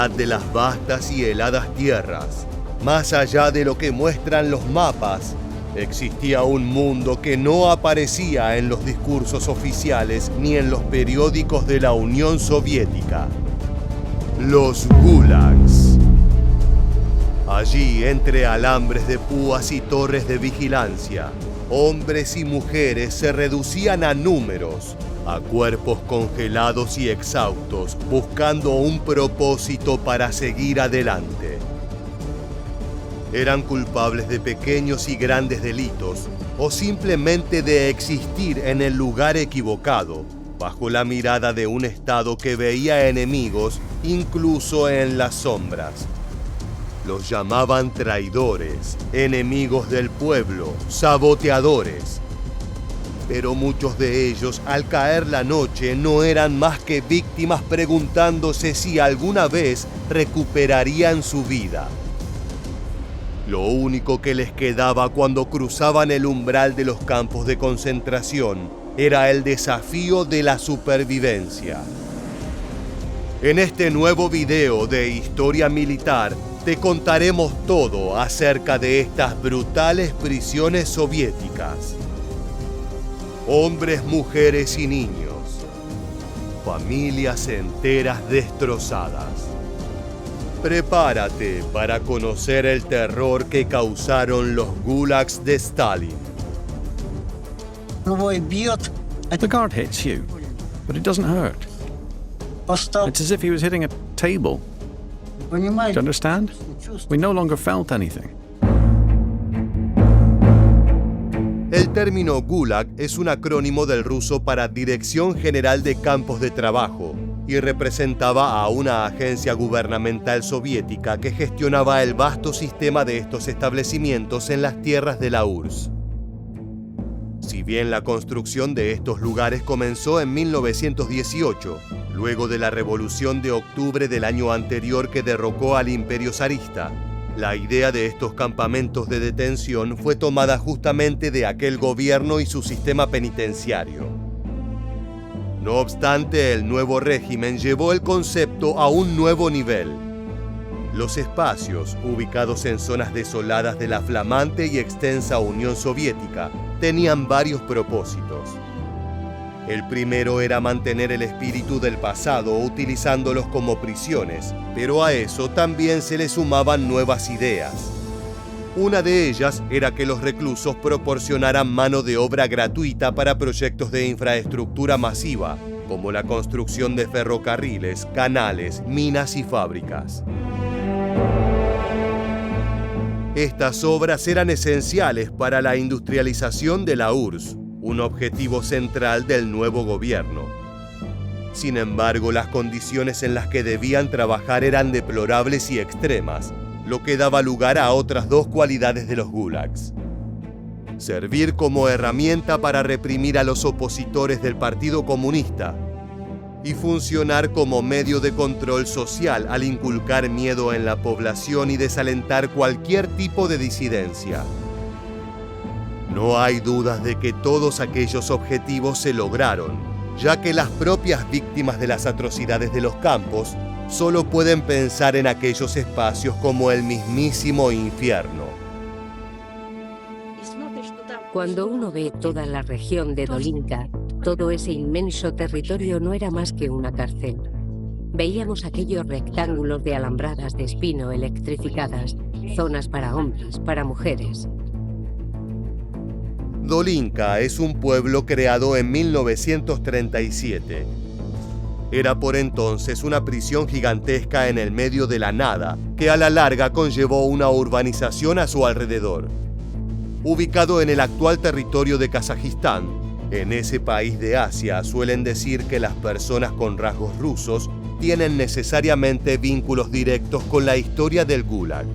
mitad de las vastas y heladas tierras, más allá de lo que muestran los mapas, existía un mundo que no aparecía en los discursos oficiales ni en los periódicos de la Unión Soviética. Los gulags. Allí, entre alambres de púas y torres de vigilancia, hombres y mujeres se reducían a números, a cuerpos congelados y exhaustos, buscando un propósito para seguir adelante. Eran culpables de pequeños y grandes delitos, o simplemente de existir en el lugar equivocado, bajo la mirada de un Estado que veía enemigos incluso en las sombras. Los llamaban traidores, enemigos del pueblo, saboteadores. Pero muchos de ellos, al caer la noche, no eran más que víctimas preguntándose si alguna vez recuperarían su vida. Lo único que les quedaba cuando cruzaban el umbral de los campos de concentración era el desafío de la supervivencia. En este nuevo video de Historia Militar, te contaremos todo acerca de estas brutales prisiones soviéticas. Hombres, mujeres y niños. Familias enteras destrozadas. Prepárate para conocer el terror que causaron los gulags de Stalin. The guard hits you, but it doesn't hurt. It's as if he was hitting a table. Do you understand? We no longer felt anything. El término Gulag es un acrónimo del ruso para Dirección General de Campos de Trabajo y representaba a una agencia gubernamental soviética que gestionaba el vasto sistema de estos establecimientos en las tierras de la URSS. Si bien la construcción de estos lugares comenzó en 1918, luego de la Revolución de Octubre del año anterior que derrocó al Imperio zarista, la idea de estos campamentos de detención fue tomada justamente de aquel gobierno y su sistema penitenciario. No obstante, el nuevo régimen llevó el concepto a un nuevo nivel. Los espacios, ubicados en zonas desoladas de la flamante y extensa Unión Soviética, tenían varios propósitos. El primero era mantener el espíritu del pasado utilizándolos como prisiones, pero a eso también se le sumaban nuevas ideas. Una de ellas era que los reclusos proporcionaran mano de obra gratuita para proyectos de infraestructura masiva, como la construcción de ferrocarriles, canales, minas y fábricas. Estas obras eran esenciales para la industrialización de la URSS, un objetivo central del nuevo gobierno. Sin embargo, las condiciones en las que debían trabajar eran deplorables y extremas, lo que daba lugar a otras dos cualidades de los gulags: servir como herramienta para reprimir a los opositores del Partido Comunista y funcionar como medio de control social al inculcar miedo en la población y desalentar cualquier tipo de disidencia. No hay dudas de que todos aquellos objetivos se lograron, ya que las propias víctimas de las atrocidades de los campos solo pueden pensar en aquellos espacios como el mismísimo infierno. Cuando uno ve toda la región de Dolinka, todo ese inmenso territorio no era más que una cárcel. Veíamos aquellos rectángulos de alambradas de espino electrificadas, zonas para hombres, para mujeres. Dolinka es un pueblo creado en 1937. Era por entonces una prisión gigantesca en el medio de la nada, que a la larga conllevó una urbanización a su alrededor. Ubicado en el actual territorio de Kazajistán, en ese país de Asia suelen decir que las personas con rasgos rusos tienen necesariamente vínculos directos con la historia del Gulag.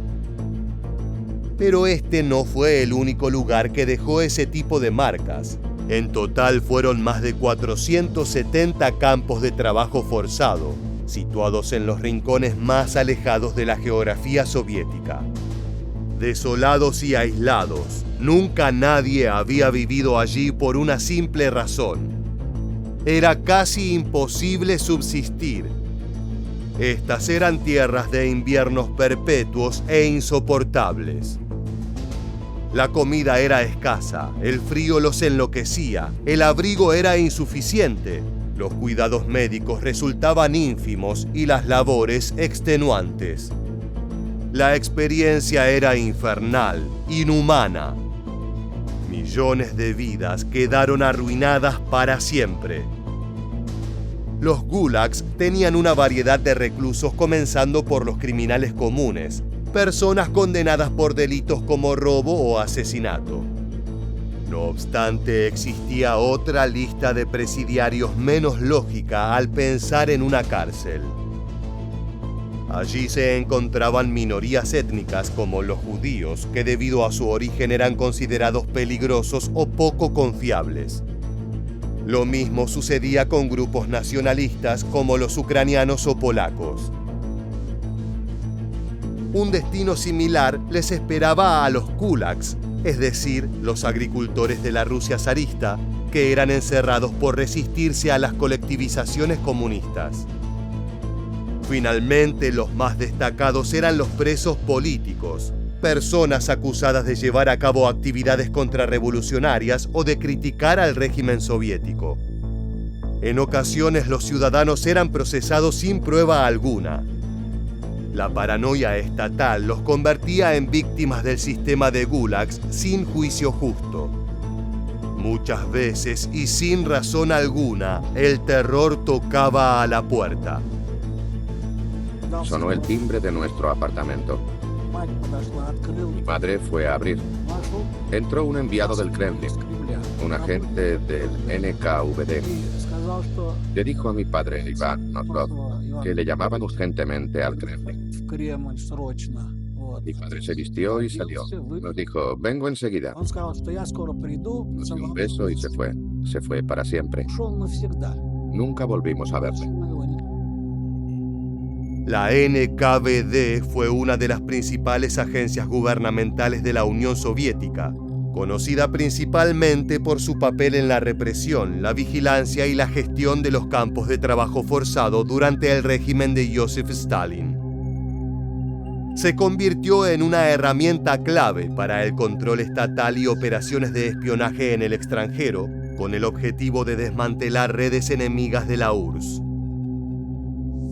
Pero este no fue el único lugar que dejó ese tipo de marcas. En total fueron más de 470 campos de trabajo forzado, situados en los rincones más alejados de la geografía soviética. Desolados y aislados, nunca nadie había vivido allí por una simple razón: era casi imposible subsistir. Estas eran tierras de inviernos perpetuos e insoportables. La comida era escasa, el frío los enloquecía, el abrigo era insuficiente, los cuidados médicos resultaban ínfimos y las labores extenuantes. La experiencia era infernal, inhumana. Millones de vidas quedaron arruinadas para siempre. Los gulags tenían una variedad de reclusos, comenzando por los criminales comunes, personas condenadas por delitos como robo o asesinato. No obstante, existía otra lista de presidiarios menos lógica al pensar en una cárcel. Allí se encontraban minorías étnicas como los judíos, que debido a su origen eran considerados peligrosos o poco confiables. Lo mismo sucedía con grupos nacionalistas como los ucranianos o polacos. Un destino similar les esperaba a los kulaks, es decir, los agricultores de la Rusia zarista, que eran encerrados por resistirse a las colectivizaciones comunistas. Finalmente, los más destacados eran los presos políticos, personas acusadas de llevar a cabo actividades contrarrevolucionarias o de criticar al régimen soviético. En ocasiones, los ciudadanos eran procesados sin prueba alguna. La paranoia estatal los convertía en víctimas del sistema de gulags sin juicio justo. Muchas veces y sin razón alguna, el terror tocaba a la puerta. Sonó el timbre de nuestro apartamento. Mi madre fue a abrir. Entró un enviado del Kremlin, un agente del NKVD. Le dijo a mi padre, Iván Notlov, que le llamaban urgentemente al Kremlin. Mi padre se vistió y salió. Nos dijo, vengo enseguida. Nos dio un beso y se fue. Se fue para siempre. Nunca volvimos a verle. La NKVD fue una de las principales agencias gubernamentales de la Unión Soviética, conocida principalmente por su papel en la represión, la vigilancia y la gestión de los campos de trabajo forzado durante el régimen de Joseph Stalin. Se convirtió en una herramienta clave para el control estatal y operaciones de espionaje en el extranjero, con el objetivo de desmantelar redes enemigas de la URSS.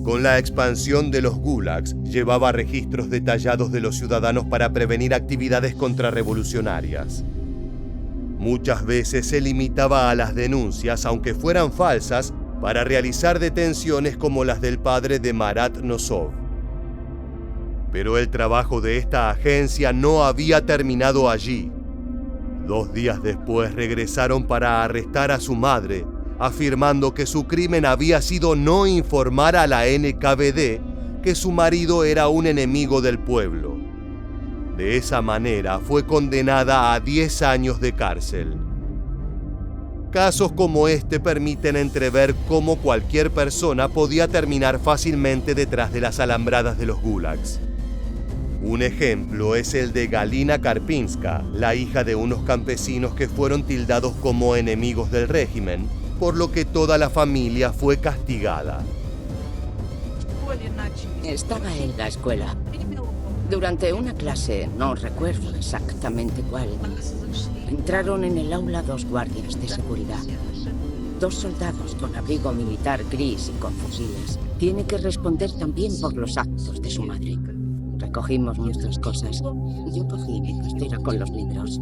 Con la expansión de los gulags, llevaba registros detallados de los ciudadanos para prevenir actividades contrarrevolucionarias. Muchas veces se limitaba a las denuncias, aunque fueran falsas, para realizar detenciones como las del padre de Marat Nosov. Pero el trabajo de esta agencia no había terminado allí. 2 días después regresaron para arrestar a su madre, afirmando que su crimen había sido no informar a la NKVD que su marido era un enemigo del pueblo. De esa manera fue condenada a 10 años de cárcel. Casos como este permiten entrever cómo cualquier persona podía terminar fácilmente detrás de las alambradas de los gulags. Un ejemplo es el de Galina Karpinska, la hija de unos campesinos que fueron tildados como enemigos del régimen, por lo que toda la familia fue castigada. Estaba en la escuela. Durante una clase, no recuerdo exactamente cuál, entraron en el aula 2 guardias de seguridad. 2 soldados con abrigo militar gris y con fusiles. Tiene que responder también por los actos de su madre. Recogimos nuestras cosas. Yo cogí mi cartera con los libros.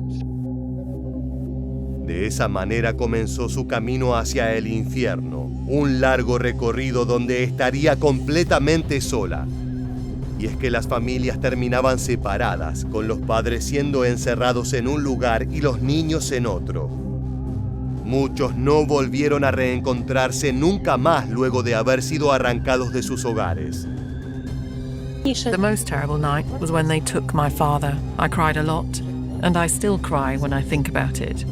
De esa manera comenzó su camino hacia el infierno, un largo recorrido donde estaría completamente sola. Y es que las familias terminaban separadas, con los padres siendo encerrados en un lugar y los niños en otro. Muchos no volvieron a reencontrarse nunca más luego de haber sido arrancados de sus hogares. The most terrible night was when they took my father. I cried a lot, and I still cry when I think about it.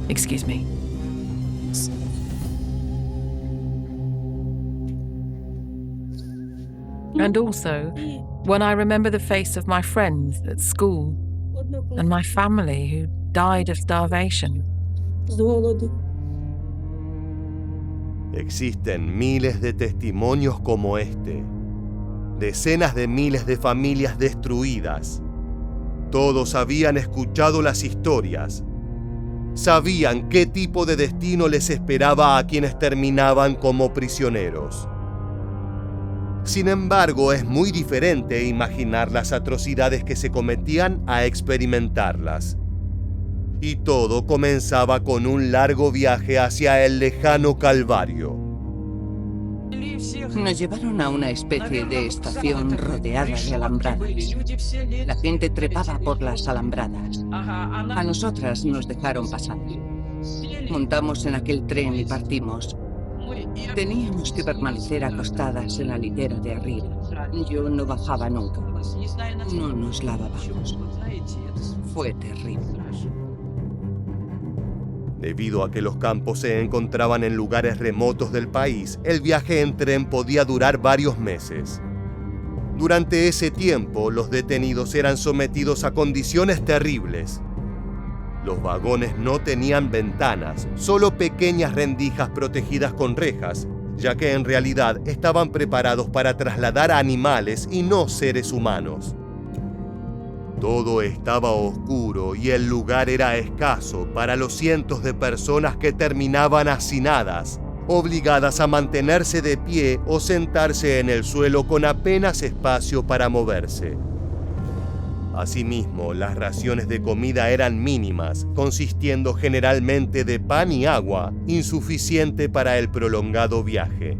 Excuse me. And also, when I remember the face of my friends at school and my family who died of starvation. Existen miles de testimonios como este. decenas de miles de familias destruidas. Todos habían escuchado las historias. Sabían qué tipo de destino les esperaba a quienes terminaban como prisioneros. Sin embargo, es muy diferente imaginar las atrocidades que se cometían a experimentarlas. Y todo comenzaba con un largo viaje hacia el lejano Calvario. Nos llevaron a una especie de estación rodeada de alambradas. La gente trepaba por las alambradas. A nosotras nos dejaron pasar. Montamos en aquel tren y partimos. Teníamos que permanecer acostadas en la litera de arriba. Yo no bajaba nunca. No nos lavábamos. Fue terrible. Debido a que los campos se encontraban en lugares remotos del país, el viaje en tren podía durar varios meses. Durante ese tiempo, los detenidos eran sometidos a condiciones terribles. Los vagones no tenían ventanas, solo pequeñas rendijas protegidas con rejas, ya que en realidad estaban preparados para trasladar a animales y no seres humanos. Todo estaba oscuro y el lugar era escaso para los cientos de personas que terminaban hacinadas, obligadas a mantenerse de pie o sentarse en el suelo con apenas espacio para moverse. Asimismo, las raciones de comida eran mínimas, consistiendo generalmente de pan y agua, insuficiente para el prolongado viaje.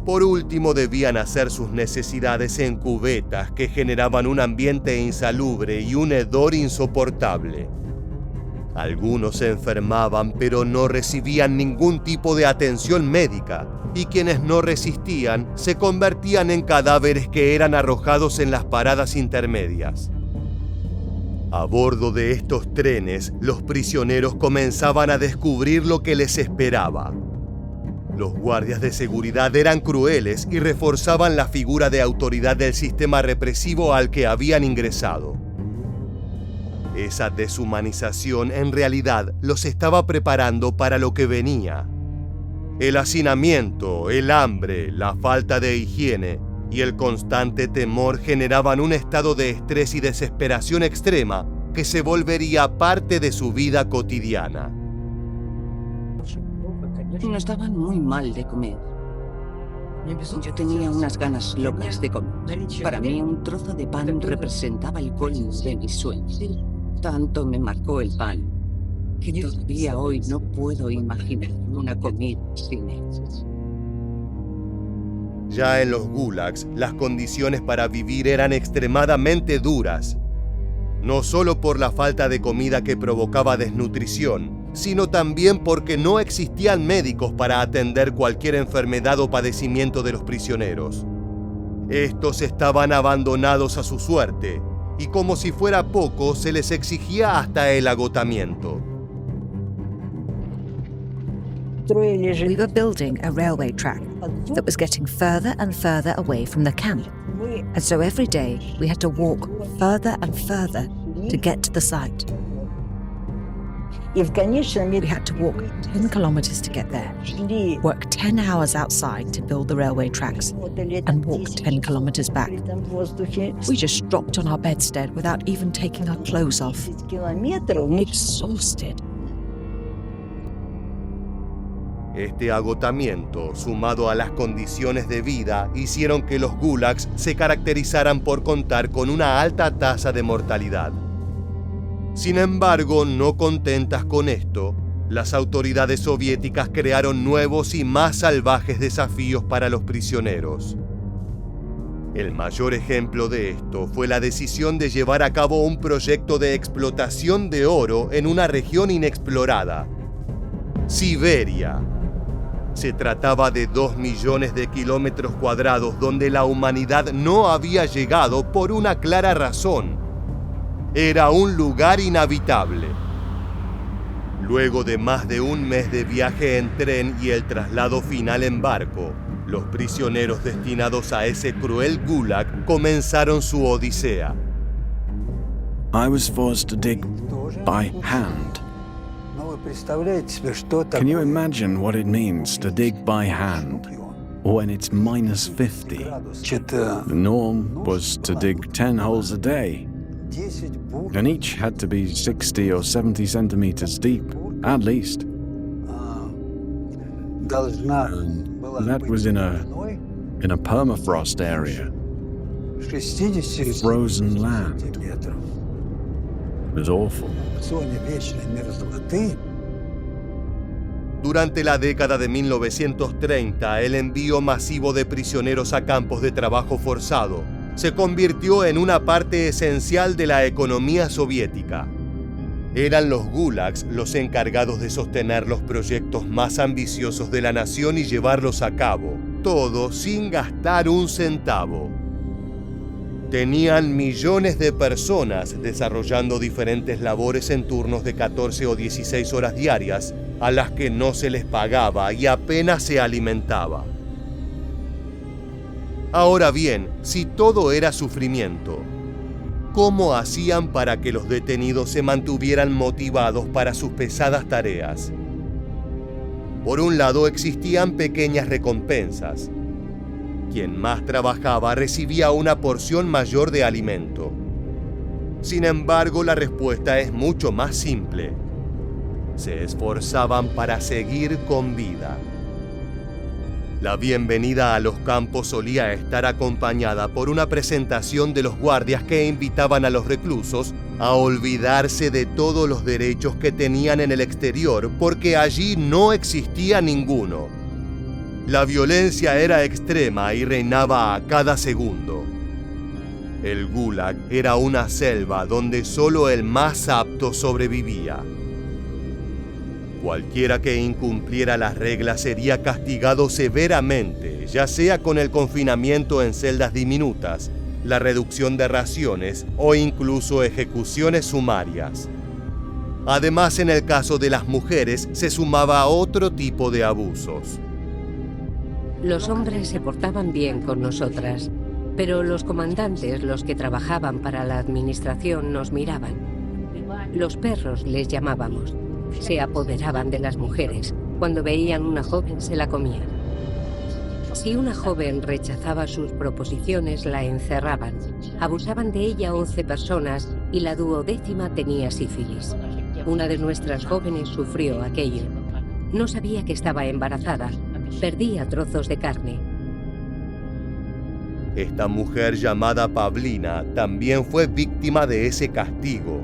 Por último, debían hacer sus necesidades en cubetas que generaban un ambiente insalubre y un hedor insoportable. Algunos se enfermaban, pero no recibían ningún tipo de atención médica, y quienes no resistían se convertían en cadáveres que eran arrojados en las paradas intermedias. A bordo de estos trenes, los prisioneros comenzaban a descubrir lo que les esperaba. Los guardias de seguridad eran crueles y reforzaban la figura de autoridad del sistema represivo al que habían ingresado. Esa deshumanización en realidad los estaba preparando para lo que venía. El hacinamiento, el hambre, la falta de higiene y el constante temor generaban un estado de estrés y desesperación extrema que se volvería parte de su vida cotidiana. Nos daban muy mal de comer. Yo tenía unas ganas locas de comer. Para mí, un trozo de pan representaba el colmo de mis sueños. Tanto me marcó el pan, que todavía hoy no puedo imaginar una comida sin él. Ya en los gulags, las condiciones para vivir eran extremadamente duras. No solo por la falta de comida que provocaba desnutrición, sino también porque no existían médicos para atender cualquier enfermedad o padecimiento de los prisioneros. Estos estaban abandonados a su suerte, y como si fuera poco, se les exigía hasta el agotamiento. We were building a railway track that was getting further and further away from the camp. And so every day we had to walk further and further to get to the site. We had to walk 10 kilometers to get there, work 10 hours outside to build the railway tracks, and walk 10 kilometers back. We just dropped on our bedstead without even taking our clothes off, exhausted. Este agotamiento, sumado a las condiciones de vida, hicieron que los gulags se caracterizaran por contar con una alta tasa de mortalidad. Sin embargo, no contentas con esto, las autoridades soviéticas crearon nuevos y más salvajes desafíos para los prisioneros. El mayor ejemplo de esto fue la decisión de llevar a cabo un proyecto de explotación de oro en una región inexplorada, Siberia. Se trataba de 2 millones de kilómetros cuadrados donde la humanidad no había llegado por una clara razón. Era un lugar inhabitable. Luego de más de un mes de viaje en tren y el traslado final en barco, los prisioneros destinados a ese cruel gulag comenzaron su odisea. I was forced to dig by hand. Can you imagine what it means to dig by hand? or when it's minus 50. The norm was to dig 10 holes a day, and each had to be 60 or 70 centimeters deep, at least. That was in a permafrost area, frozen land. It was awful. Durante la década de 1930, el envío masivo de prisioneros a campos de trabajo forzado se convirtió en una parte esencial de la economía soviética. Eran los gulags los encargados de sostener los proyectos más ambiciosos de la nación y llevarlos a cabo, todo sin gastar un centavo. Tenían millones de personas desarrollando diferentes labores en turnos de 14 o 16 horas diarias, a las que no se les pagaba y apenas se alimentaba. Ahora bien, si todo era sufrimiento, ¿cómo hacían para que los detenidos se mantuvieran motivados para sus pesadas tareas? Por un lado, existían pequeñas recompensas. Quien más trabajaba recibía una porción mayor de alimento. Sin embargo, la respuesta es mucho más simple. Se esforzaban para seguir con vida. La bienvenida a los campos solía estar acompañada por una presentación de los guardias que invitaban a los reclusos a olvidarse de todos los derechos que tenían en el exterior, porque allí no existía ninguno. La violencia era extrema y reinaba a cada segundo. El gulag era una selva donde solo el más apto sobrevivía. Cualquiera que incumpliera las reglas sería castigado severamente, ya sea con el confinamiento en celdas diminutas, la reducción de raciones o incluso ejecuciones sumarias. Además, en el caso de las mujeres se sumaba otro tipo de abusos. Los hombres se portaban bien con nosotras, pero los comandantes, los que trabajaban para la administración, nos miraban. Los perros les llamábamos. Se apoderaban de las mujeres. Cuando veían una joven, se la comían. Si una joven rechazaba sus proposiciones, la encerraban. Abusaban de ella 11 personas y la 12ª tenía sífilis. Una de nuestras jóvenes sufrió aquello. No sabía que estaba embarazada. Perdía trozos de carne. Esta mujer llamada Pavlina también fue víctima de ese castigo.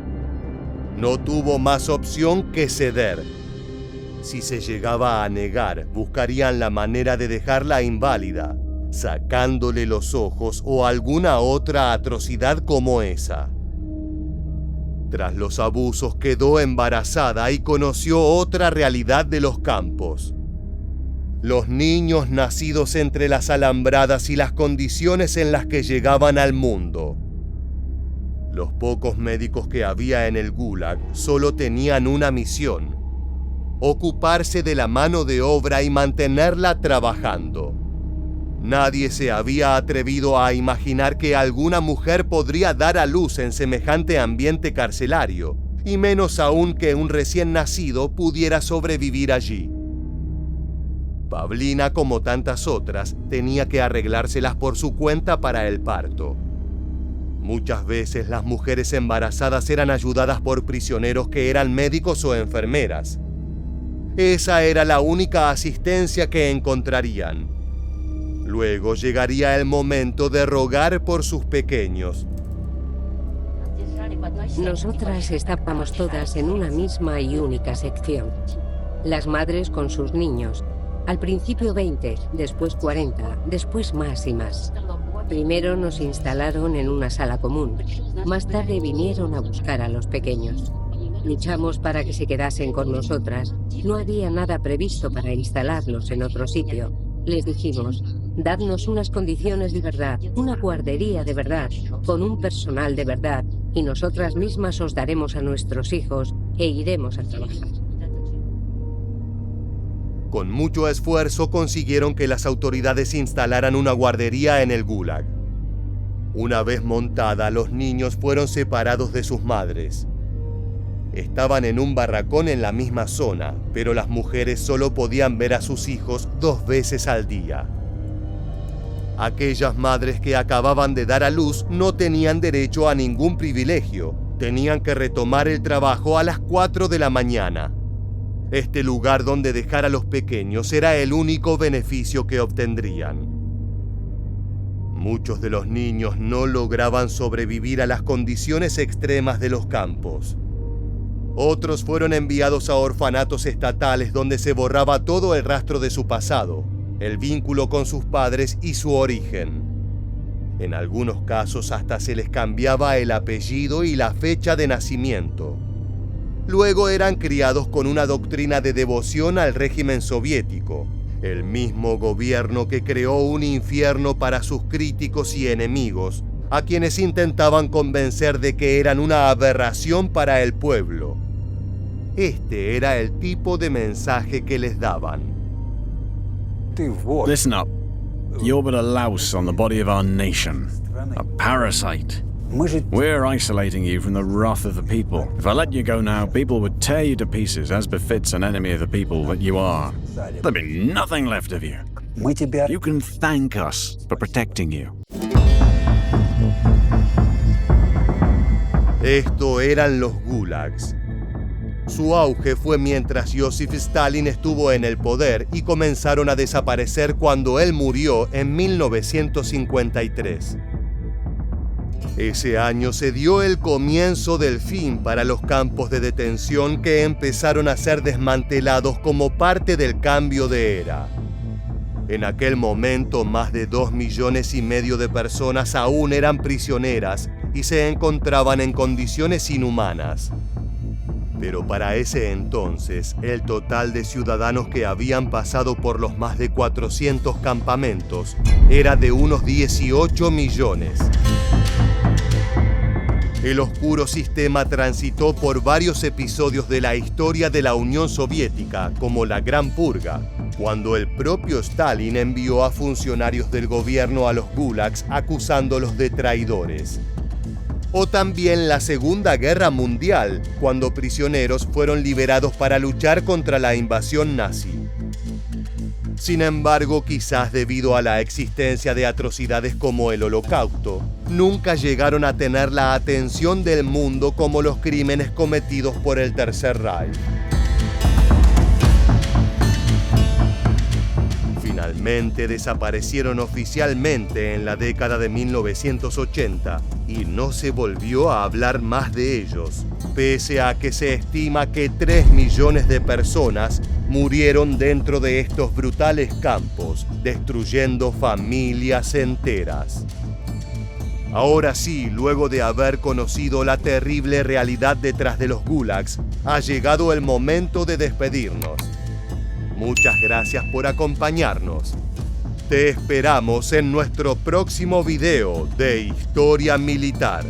No tuvo más opción que ceder. Si se llegaba a negar, buscarían la manera de dejarla inválida, sacándole los ojos o alguna otra atrocidad como esa. Tras los abusos quedó embarazada y conoció otra realidad de los campos. Los niños nacidos entre las alambradas y las condiciones en las que llegaban al mundo. Los pocos médicos que había en el Gulag solo tenían una misión: ocuparse de la mano de obra y mantenerla trabajando. Nadie se había atrevido a imaginar que alguna mujer podría dar a luz en semejante ambiente carcelario, y menos aún que un recién nacido pudiera sobrevivir allí. Pavlina, como tantas otras, tenía que arreglárselas por su cuenta para el parto. Muchas veces las mujeres embarazadas eran ayudadas por prisioneros que eran médicos o enfermeras. Esa era la única asistencia que encontrarían. Luego llegaría el momento de rogar por sus pequeños. Nosotras estábamos todas en una misma y única sección. Las madres con sus niños. Al principio 20, después 40, después más y más. Primero nos instalaron en una sala común. Más tarde vinieron a buscar a los pequeños. Luchamos para que se quedasen con nosotras. No había nada previsto para instalarlos en otro sitio. Les dijimos: dadnos unas condiciones de verdad, una guardería de verdad, con un personal de verdad, y nosotras mismas os daremos a nuestros hijos e iremos a trabajar. Con mucho esfuerzo consiguieron que las autoridades instalaran una guardería en el Gulag. Una vez montada, los niños fueron separados de sus madres. Estaban en un barracón en la misma zona, pero las mujeres solo podían ver a sus hijos 2 veces al día. Aquellas madres que acababan de dar a luz no tenían derecho a ningún privilegio. Tenían que retomar el trabajo a las 4 de la mañana. Este lugar donde dejar a los pequeños era el único beneficio que obtendrían. Muchos de los niños no lograban sobrevivir a las condiciones extremas de los campos. Otros fueron enviados a orfanatos estatales donde se borraba todo el rastro de su pasado, el vínculo con sus padres y su origen. En algunos casos hasta se les cambiaba el apellido y la fecha de nacimiento. Luego eran criados con una doctrina de devoción al régimen soviético, el mismo gobierno que creó un infierno para sus críticos y enemigos, a quienes intentaban convencer de que eran una aberración para el pueblo. Este era el tipo de mensaje que les daban. Listen up. You're but a louse on the body of our nation, a parasite. We're isolating you from the wrath of the people. If I let you go now, people would tear you to pieces, as befits an enemy of the people that you are. There'd be nothing left of you. You can thank us for protecting you. Esto eran los gulags. Su auge fue mientras Joseph Stalin estuvo en el poder y comenzaron a desaparecer cuando él murió en 1953. Ese año se dio el comienzo del fin para los campos de detención que empezaron a ser desmantelados como parte del cambio de era. En aquel momento, más de 2,5 millones de personas aún eran prisioneras y se encontraban en condiciones inhumanas. Pero para ese entonces, el total de ciudadanos que habían pasado por los más de 400 campamentos era de unos 18 millones. El oscuro sistema transitó por varios episodios de la historia de la Unión Soviética, como la Gran Purga, cuando el propio Stalin envió a funcionarios del gobierno a los gulags acusándolos de traidores. O también la Segunda Guerra Mundial, cuando prisioneros fueron liberados para luchar contra la invasión nazi. Sin embargo, quizás debido a la existencia de atrocidades como el Holocausto, nunca llegaron a tener la atención del mundo como los crímenes cometidos por el Tercer Reich. Finalmente desaparecieron oficialmente en la década de 1980 y no se volvió a hablar más de ellos, pese a que se estima que 3 millones de personas murieron dentro de estos brutales campos, destruyendo familias enteras. Ahora sí, luego de haber conocido la terrible realidad detrás de los gulags, ha llegado el momento de despedirnos. Muchas gracias por acompañarnos. Te esperamos en nuestro próximo video de Historia Militar.